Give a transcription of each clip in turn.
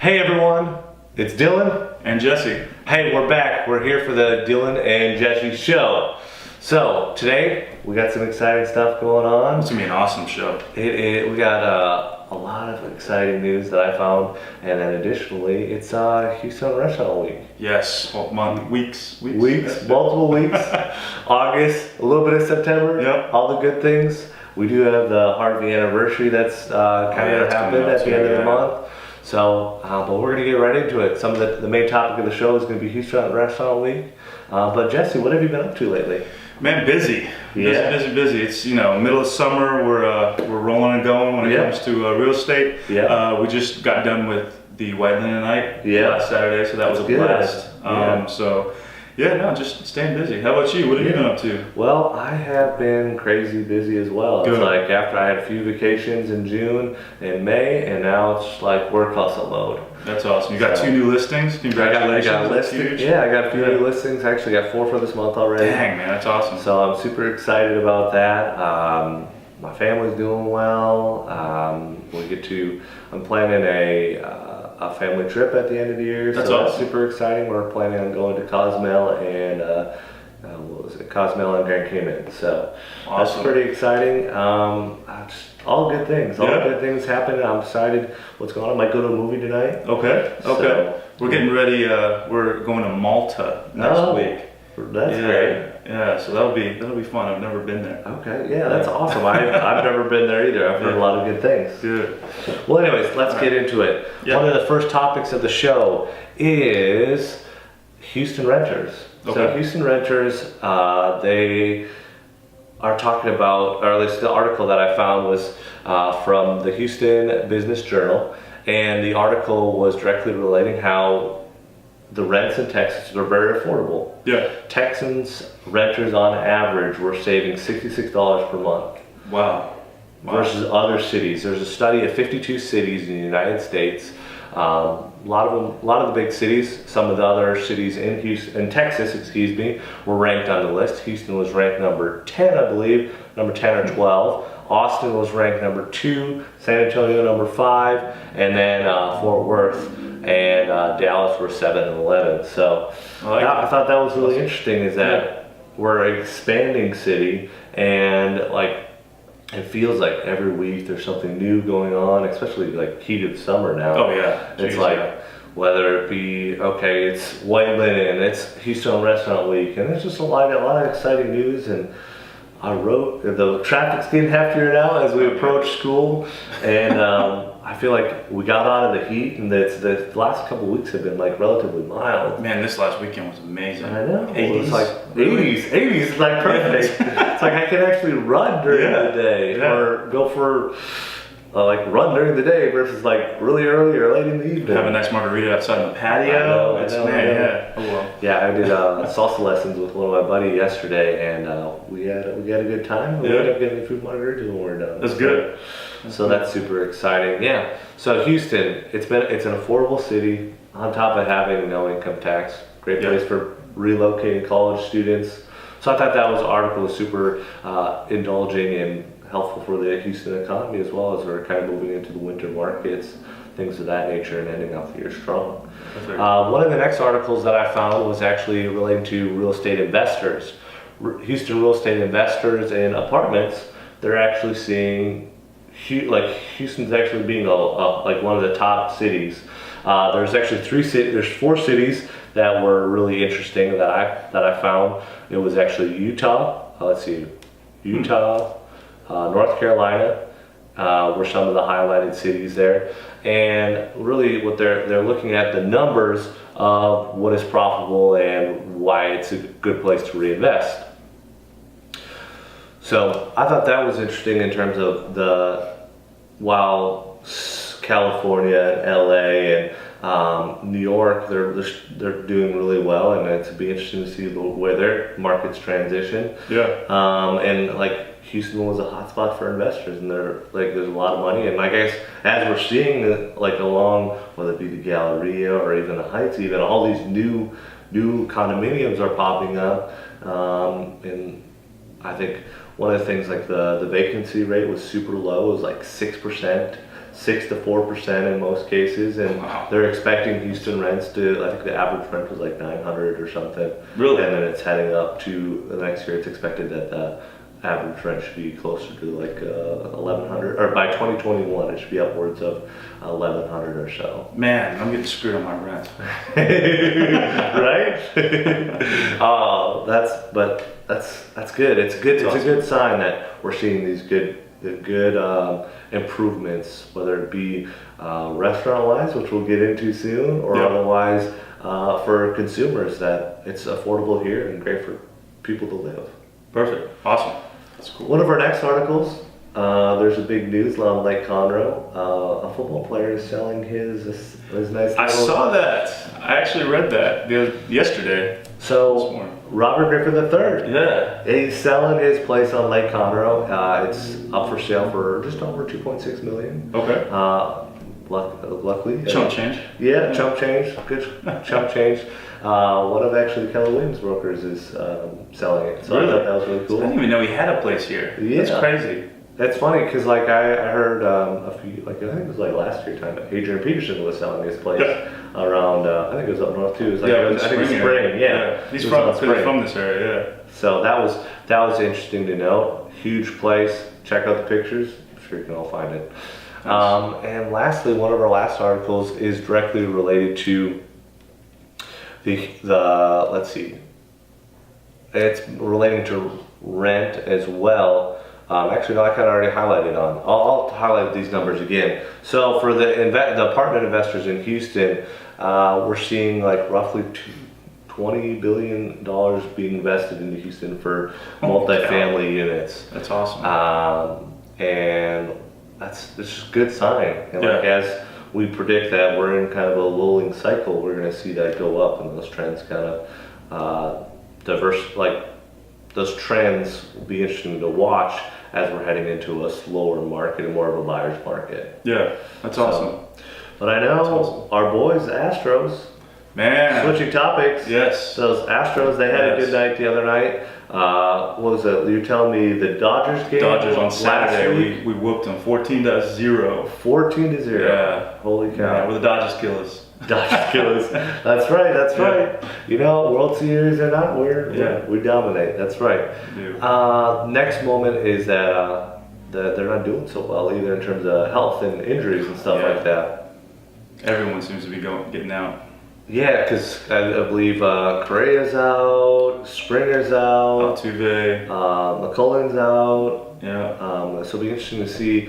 Hey everyone, it's Dillon and Jesse. Hey, we're back. We're here for the Dillon and Jesse show. So today we got some exciting stuff going on. It's gonna be an awesome show. We got a lot of exciting news that I found, and then additionally, it's Houston Restaurant Week. Yes, well, weeks, multiple weeks. August, a little bit of September. Yep. All the good things. We do have the Harvey anniversary that's kind of happened at the end of the month. So, but we're going to get right into it. Some of the main topic of the show is going to be Houston Restaurant Week. But Jesse, what have you been up to lately? Man, busy. Busy. It's middle of summer. We're rolling and going when it comes to real estate. Yeah. We just got done with the White Linen Night last Saturday, so that was a good. blast. Just staying busy. How about you? What have you been up to? Well, I have been crazy busy as well. Good. It's like after I had a few vacations in June and May, and now it's like work hustle mode. That's awesome. You got 2 new listings. Congratulations. I got listings. Yeah, I got a few new listings. I actually got 4 for this month already. Dang, man, that's awesome. So I'm super excited about that. My family's doing well. I'm planning a family trip at the end of the year. That's so awesome. That's super exciting. We're planning on going to Cozumel and Cozumel and Grand Cayman. So awesome. That's pretty exciting. All good things. All good things happening. I'm excited what's going on. I might go to a movie tonight. Okay. So, we're getting ready. We're going to Malta next week. That's great. Yeah, so that'll be fun. I've never been there. Okay, yeah, that's awesome. I've never been there either. I've heard a lot of good things. Good. Well, anyways, let's get into it. Yeah. One of the first topics of the show is Houston renters. Okay. So Houston renters, they are talking about, or at least the article that I found was from the Houston Business Journal, and the article was directly relating how the rents in Texas are very affordable. Yeah. Texans renters on average were saving $66 per month. Wow. Versus other cities. There's a study of 52 cities in the United States. A lot of the big cities, some of the other cities in Texas, were ranked on the list. Houston was ranked number 10, I believe, number 10 or 12. Austin was ranked number 2, San Antonio number 5, and then Fort Worth and Dallas were 7 and 11. So I thought that was really interesting, is that we're an expanding city, and it feels like every week there's something new going on, especially like heat of summer now. Oh yeah. It's whether it be it's White Linen, it's Houston Restaurant Week, and it's just a lot of exciting news. And the traffic's getting heftier now as we approach school, and I feel like we got out of the heat, and the last couple of weeks have been relatively mild. Man, this last weekend was amazing. I know. 80s. It's like 80s, like perfect. It's like I can actually run during the day, or go for run during the day versus really early or late in the evening. Have a nice margarita outside on the patio. I know. Yeah. Oh well. Yeah, I did salsa lessons with one of my buddies yesterday, and we had a good time. We ended up getting food margaritas when we were done. That's good. So that's super exciting. Yeah. So Houston, it's an affordable city. On top of having no income tax, great place for relocating college students. So I thought that article was super indulging and helpful for the Houston economy, as well as we're kind of moving into the winter markets, things of that nature, and ending off the year strong. One of the next articles that I found was actually relating to real estate investors. Houston real estate investors in apartments, they're actually seeing Houston's actually being one of the top cities. There's actually 4 cities that were really interesting that I found. It was actually Utah. North Carolina were some of the highlighted cities there, and really what they're looking at the numbers of what is profitable and why it's a good place to reinvest. So I thought that was interesting in terms of while California and LA and New York, they're doing really well, and it'd be interesting to see where their markets transition. Yeah. And Houston was a hotspot for investors, and there's a lot of money, and I guess as we're seeing along, whether it be the Galleria or even the Heights, even all these new condominiums are popping up, and I think one of the things the vacancy rate was super low, it was 6%. 6 to 4% in most cases, and Wow. they're expecting Houston rents to. I think the average rent was like 900 or something. Really? And then it's heading up to the next year. It's expected that the average rent should be closer to like 1,100, or by 2021 it should be upwards of 1,100 or so. Man, I'm getting screwed on my rent. Right? Oh, that's good. It's good. It's a good sign that we're seeing these good improvements, whether it be restaurant wise, which we'll get into soon, or otherwise for consumers, that it's affordable here and great for people to live. Perfect. Awesome. That's cool. One of our next articles, there's a big news on Lake Conroe. A football player is selling his nice. I saw that. I actually read that yesterday. So Robert Griffin III. Yeah. He's selling his place on Lake Conroe. It's up for sale for just over 2.6 million. Okay. Luckily. Chump change. Yeah, chump change. Good chump change. One of actually Keller Williams brokers is selling it. So Really? I thought that was really cool. I didn't even know he had a place here. Yeah. That's crazy. That's funny because like I heard a few, like I think it was like last year time, Adrian Peterson was selling his place around I think it was up north too. It was like I think it was spring. Yeah. He's from this area. Yeah. So that was interesting to know. Huge place. Check out the pictures. I'm sure you can all find it. Nice. And lastly, one of our last articles is directly related to the let's see. It's relating to rent as well. Actually, no, I kind of already highlighted on. I'll highlight these numbers again. So for the apartment investors in Houston, we're seeing like roughly $20 billion being invested into Houston for multifamily units. That's awesome. And that's just a good sign. And like as we predict that we're in kind of a lulling cycle, we're going to see that go up, and those trends kind of those trends will be interesting to watch as we're heading into a slower market and more of a buyer's market. Yeah, that's awesome. But I know our boys, the Astros, man. Switching topics. Yes. Those Astros, they had a good night the other night. What was it? You're telling me the Dodgers game? Dodgers on last Saturday, week? we whooped them 14-0. 14-0. Yeah. Holy cow. Yeah, we're the Dodgers killers. Dodgers killers. That's right. That's right. You know, World Series or not, we dominate. That's right. We do. Next moment is that they're not doing so well either in terms of health and injuries and stuff like that. Everyone seems to be getting out. Yeah, because I believe Correa's out, Springer's out, Altuve. McCullen's out. Yeah. So it'll be interesting to see.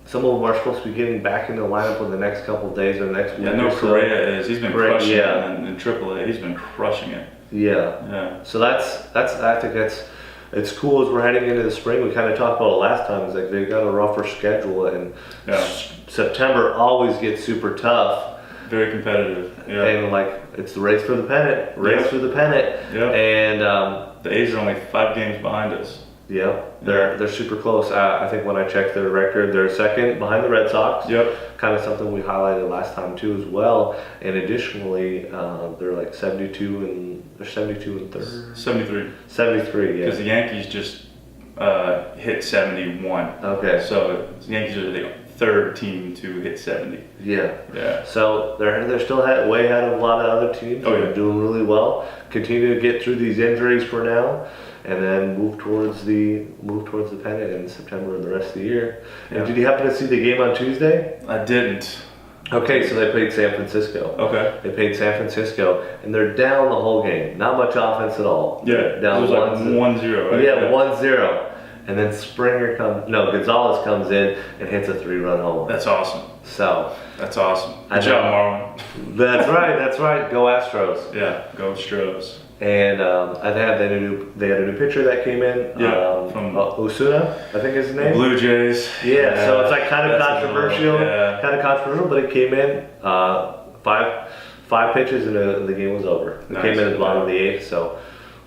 Some of them are supposed to be getting back into the lineup in the next couple of days or the next week. Yeah, I know or so. Correa is. He's been crushing yeah. it in AAA. He's been crushing it. Yeah. Yeah. So I think it's cool as we're heading into the spring. We kind of talked about it last time. It's like they've got a rougher schedule, and September always gets super tough. Very competitive. Yeah. And like it's the race for the pennant. For the pennant. Yeah. And the A's are only 5 games behind us. Yeah, they're super close. I think when I checked their record, they're second behind the Red Sox. Yep. Kind of something we highlighted last time too, as well. And additionally, they're like 72 and third. 73. 73, yeah. Because the Yankees just hit 71. Okay. So the Yankees are the third team to hit 70. Yeah. Yeah. So they're still way ahead of a lot of other teams. They're doing really well. Continue to get through these injuries for now, and then move towards the pennant in September and the rest of the year. Yeah. And did you happen to see the game on Tuesday? I didn't. Okay, so they played San Francisco. Okay. They played San Francisco, and they're down the whole game. Not much offense at all. Yeah. Down it was like 1-0, right? Yeah, 1-0. And then Gonzalez comes in and hits a 3-run home. That's awesome. So. That's awesome. Good job, Marlon. That's right. Go Astros. Yeah, go Astros. And they had a new pitcher that came in. Yeah, from Osuna, I think is his name. The Blue Jays. Yeah, so it's like kind of controversial, but it came in 5 pitches and the game was over. It came in at the bottom of the 8th, so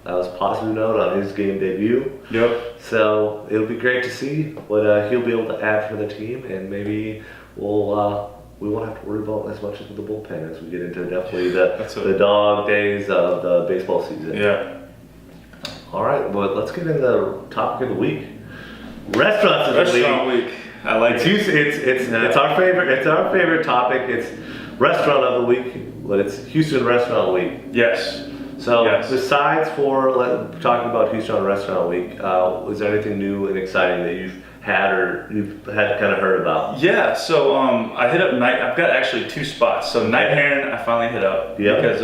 that was a positive note on his game debut. Yep. So it'll be great to see what he'll be able to add for the team, and maybe we won't have to worry about as much as with the bullpen as we get into definitely the dog days of the baseball season. Yeah. All right, well, let's get into the topic of the week. Restaurant week. I like it. It's our favorite. It's our favorite topic. It's restaurant of the week, but it's Houston Restaurant Week. Yes. So Yes. besides talking about Houston Restaurant Week, is there anything new and exciting that you've had or you've had kind of heard about? Yeah, so I hit up I've got actually 2 spots. So Night Heron, I finally hit up because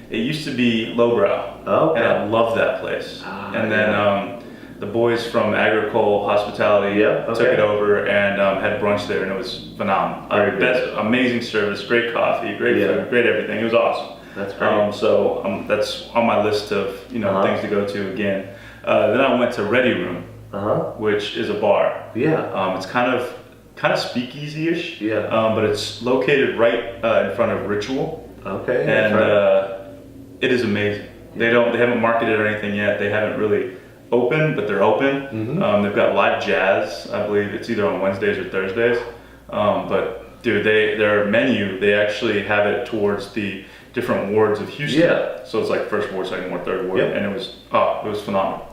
it used to be Lowbrow, Okay. and I loved that place. And then the boys from Agricole Hospitality took it over and had brunch there, and it was phenomenal. Amazing service, great coffee, great food, great everything. It was awesome. That's great. So that's on my list of things to go to again. Then I went to Ready Room, which is a bar. Yeah. It's kind of speakeasy-ish. Yeah. But it's located right in front of Ritual. Okay. And it is amazing. They haven't marketed or anything yet. They haven't really opened, but they're open. They've got live jazz. I believe it's either on Wednesdays or Thursdays. But dude, their menu, they actually have it towards the different wards of Houston. Yeah. So it's like first ward, second ward, third ward, and it was phenomenal.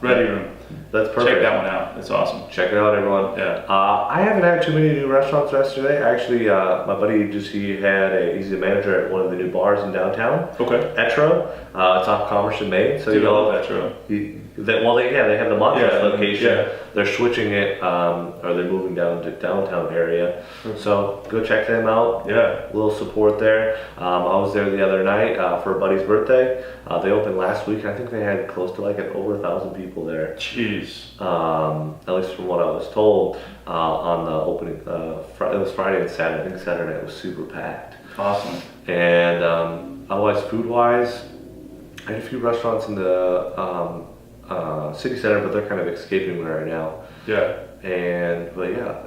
Ready Room. That's perfect. Check that one out. It's awesome. Check it out, everyone. Yeah. I haven't had too many new restaurants yesterday. Actually, my buddy he's the manager at one of the new bars in downtown. Okay. Etro. It's off Commerce and Main. So Dude, I love Etro. They have the Montrose location. Yeah. They're switching it, or they're moving down to downtown area. So go check them out. Yeah. A little support there. I was there the other night for a buddy's birthday. They opened last week. I think they had close to over 1,000 people there. Jeez. At least from what I was told on the opening. It was Friday and Saturday. I think Saturday it was super packed. Awesome. And otherwise, food-wise, I had a few restaurants in the city center, but they're kind of escaping me right now. Yeah. But yeah,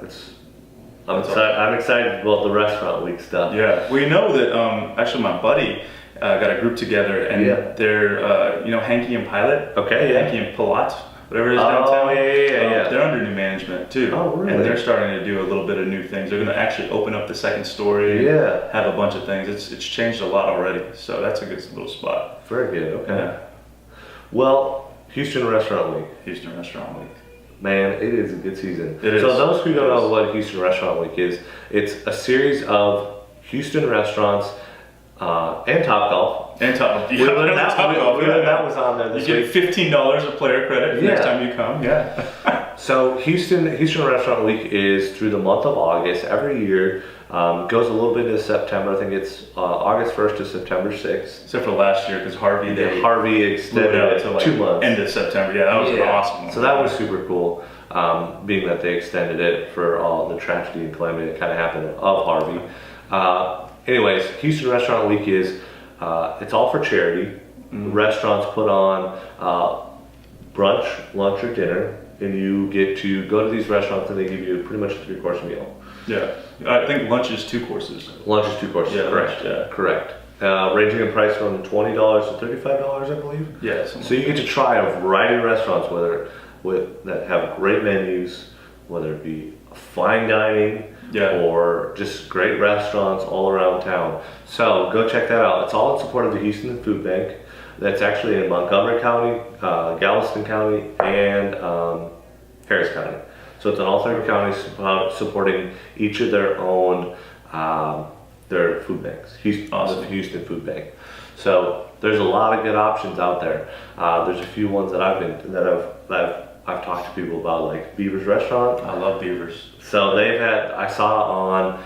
I'm excited about the restaurant week stuff. Yeah. We know that actually my buddy got a group together, and they're Hanky and Pilot. Okay. Yeah. Hanky and Pilat, whatever it is downtown. Yeah. They're under new management too. Oh, really? And they're starting to do a little bit of new things. They're going to actually open up the second story. Yeah. Have a bunch of things. It's changed a lot already. So that's a good little spot. Very good. Okay. Yeah. Well, Houston Restaurant Week. Houston Restaurant Week. Man, it is a good season. It is. So those who don't know what Houston Restaurant Week is, it's a series of Houston restaurants and Topgolf. And Top. We learned that was on there this week. week. You get $15 of player credit next time you come. Yeah. So Houston Restaurant Week is through the month of August every year. Goes a little bit into September. I think it's August 1st to September 6th. Except for last year, because Harvey extended it to 2 months. End of September. Yeah, that was an awesome one. So that was super cool, being that they extended it for all the tragedy and calamity that kind of happened of Harvey. Anyways, Houston Restaurant Week is, it's all for charity. Restaurants put on brunch, lunch, or dinner, and you get to go to these restaurants and they give you pretty much a 3-course meal. Yeah, I think lunch is 2 courses. Lunch is 2 courses. Yeah, correct. Yeah, correct. Ranging in price from $20 to $35, I believe. Yeah. So you get to try a variety of restaurants, that have great menus, whether it be fine dining or just great restaurants all around town. So go check that out. It's all in support of the Houston Food Bank. That's actually in Montgomery County, Galveston County, and Harris County. So it's in all 30 counties supporting each of their own their food banks. The Houston Food Bank. So there's a lot of good options out there. There's a few ones that I've talked to people about, like Beaver's Restaurant. I love Beaver's. So I saw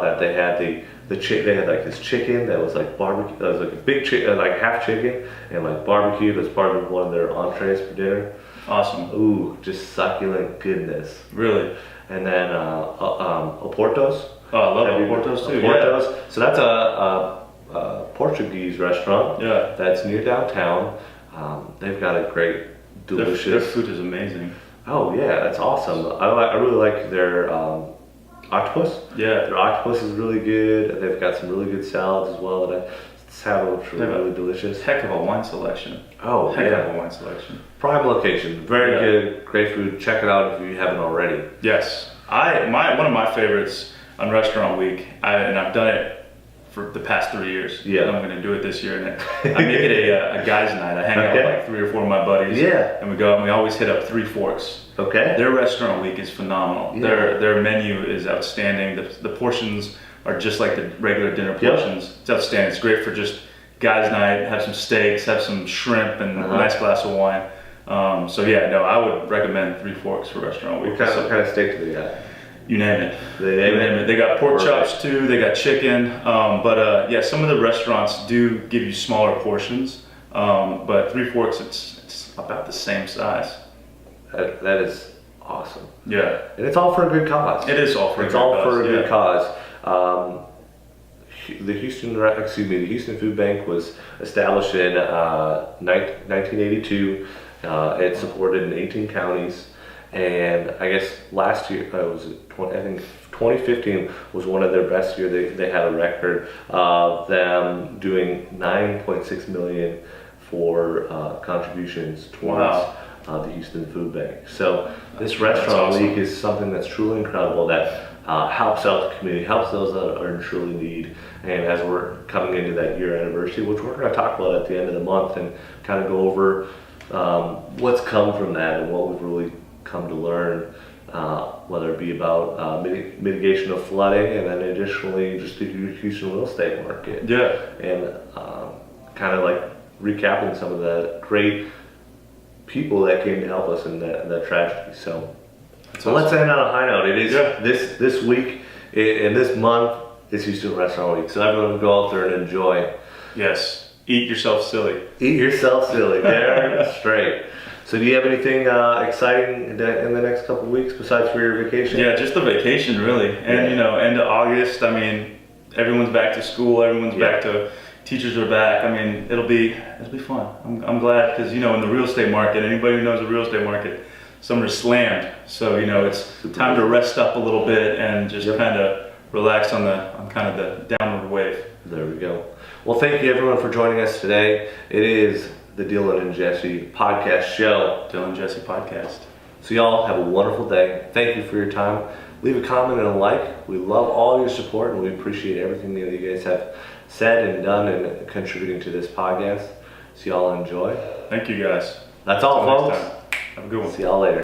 that they had they had like this chicken that was like barbecue. That was like a big chicken, like half chicken and like barbecue. That's part of one of their entrees for dinner. Awesome. Ooh, just succulent goodness. Really. And then Oporto's. Oh, I love Oporto's too. Oporto's. Yeah. So that's a Portuguese restaurant. Yeah. That's near downtown. They've got a great, delicious. Their food is amazing. Oh yeah, that's awesome. I really like their octopus. Yeah. Their octopus is really good. They've got some really good salads as well that I have, which are really delicious. Heck of a wine selection. Oh, Heck of a wine selection. Prime location. Very good. Great food. Check it out if you haven't already. Yes. One of my favorites on Restaurant Week, and I've done it for the past 3 years. Yeah. And I'm going to do it this year. And I make it a guys' night. I hang out with like 3 or 4 of my buddies. Yeah. And we go and we always hit up Three Forks. Okay. Their restaurant week is phenomenal. Yeah. Their menu is outstanding. The portions are just like the regular dinner portions. It's outstanding. It's great for just guys' night. Have some steaks, have some shrimp, and a nice glass of wine. So yeah, no, I would recommend Three Forks for restaurant week. What kind of steak do they got? You name it. They name it. They got pork chops too. They got chicken. But yeah, some of the restaurants do give you smaller portions. But Three Forks, it's about the same size. That is awesome. Yeah. And it's all for a good cause. It is all for a good all cause. for a good cause. The Houston Food Bank was established in 1982. It supported in 18 counties, and I guess last year I think 2015 was one of their best years. They had a record of them doing 9.6 million for contributions towards the Houston Food Bank. So this restaurant week is something that's truly incredible that helps out the community, helps those that are in truly need. And as we're coming into that year anniversary, which we're going to talk about at the end of the month and kind of go over what's come from that and what we've really come to learn, whether it be about mitigation of flooding and then additionally just the Houston real estate market. Yeah. And kind of like recapping some of the great people that came to help us in that tragedy. So let's end on a high note. It is this week and this month is Houston Restaurant Week. So everyone go out there and enjoy. Yes. Eat yourself silly. Eat yourself silly. There, straight. So do you have anything exciting in the next couple of weeks besides for your vacation? Yeah, just the vacation really. And you know, end of August, I mean, everyone's back to school, everyone's back to, teachers are back. I mean, it'll be fun. I'm glad because, you know, in the real estate market, anybody who knows the real estate market, some are slammed. So, you know, it's time to rest up a little bit and just kind of relax on kind of the downward wave. There we go. Well, thank you everyone for joining us today. It is the Dillon and Jesse podcast show. Dillon and Jesse podcast. So y'all have a wonderful day. Thank you for your time. Leave a comment and a like. We love all your support and we appreciate everything that you guys have said and done and contributing to this podcast. So y'all enjoy. Thank you guys. That's all, folks. Have a good one. See y'all later.